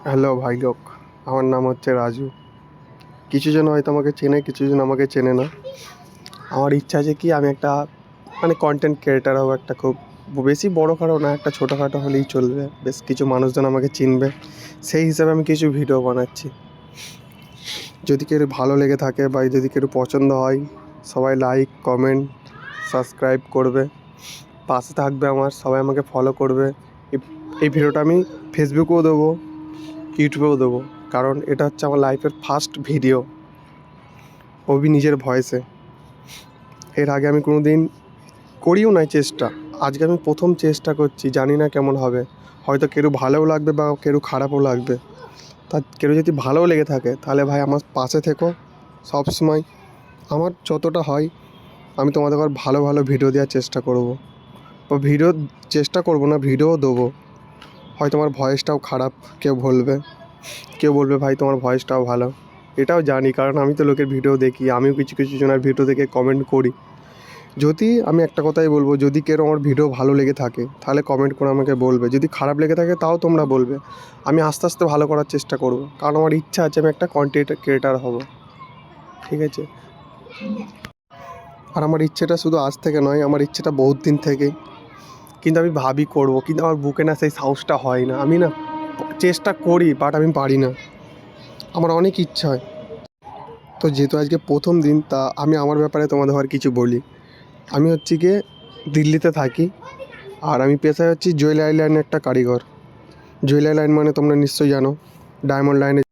Hello ভাই লোক, আমার নাম হচ্ছে রাজু। কিছু জন হয়তো আমাকে চেনে, কিছু জন আমাকে চেনে না। আমার ইচ্ছা আছে কি আমি একটা কন্টেন্ট ক্রিয়েটার হবো, একটা খুব বেশি বড়োখাটো না, একটা ছোটোখাটো হলেই চলবে, বেশ কিছু মানুষজন আমাকে চিনবে, সেই হিসাবে আমি কিছু ভিডিও বানাচ্ছি। যদি কেউ ভালো লেগে থাকে বা যদি কেউ পছন্দ হয়, সবাই লাইক কমেন্ট সাবস্ক্রাইব করবে, পাশে থাকবে আমার, সবাই আমাকে ফলো করবে। এই ভিডিওটা আমি ফেসবুকেও দেবো, ইউটিউবেও দেবো, কারণ এটা হচ্ছে আমার লাইফের ফার্স্ট ভিডিও, নিজের ভয়েসে। এর আগে আমি কোনো দিন করিও নাই চেষ্টা, আজকে আমি প্রথম চেষ্টা করছি। জানি না কেমন হবে, হয়তো কেউ ভালোও লাগবে বা কেউ খারাপও লাগবে। তা কেউ যদি ভালোও লেগে থাকে তাহলে ভাই আমার পাশে থেকো সব সময়। আমার যতটা হয় আমি তোমাদের ভালো ভালো ভিডিও দেওয়ার চেষ্টা করব, বা ভিডিও চেষ্টা করব না, ভিডিও দেবো। হয়তো আমার ভয়েসটাও খারাপ, কেউ বলবে, কেউ বলবে ভাই তোমার ভয়েসটাও ভালো। এটাও জানি, কারণ আমি তো লোকের ভিডিও দেখি, আমিও কিছু কিছু জনের ভিডিও দেখে কমেন্ট করি। যদি আমি একটা কথাই বলবো, যদি কেউ আমার ভিডিও ভালো লেগে থাকে তাহলে কমেন্ট করে আমাকে বলবে, যদি খারাপ লেগে থাকে তাও তোমরা বলবে। আমি আস্তে আস্তে ভালো করার চেষ্টা করব, কারণ আমার ইচ্ছা আছে আমি একটা কন্টেন্ট ক্রিয়েটার হব, ঠিক আছে? আর আমার ইচ্ছেটা শুধু আজ থেকে নয়, আমার ইচ্ছেটা বহুত দিন থেকে, কিন্তু আমি ভাবি করব, কিন্তু আমার বুকে না সেই সাহসটা হয় না। আমি না চেষ্টা করি, বাট আমি পারি না। আমার অনেক ইচ্ছা হয়। তো যেহেতু আজকে প্রথম দিন, তা আমি আমার ব্যাপারে তোমাদের কিছু বলি। আমি হচ্ছে গিয়ে দিল্লিতে থাকি, আর আমি পেশায় হচ্ছি জুয়েলারি লাইনের একটা কারিগর। জুয়েলারি লাইন মানে তোমরা নিশ্চয়ই জানো, ডায়মন্ড লাইনে।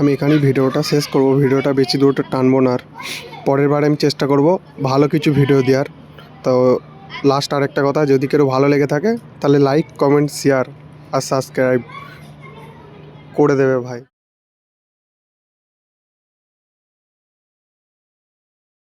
আমি এখানেই ভিডিওটা শেষ করব, ভিডিওটা বেশি দূরটা টানবো না। আর পরের বারে আমি চেষ্টা করব ভালো কিছু ভিডিও দেওয়ার। তো লাস্ট আরেকটা কথা, যদি কেউ ভালো লেগে থাকে তাহলে লাইক কমেন্ট শেয়ার আর সাবস্ক্রাইব করে দেবে ভাই।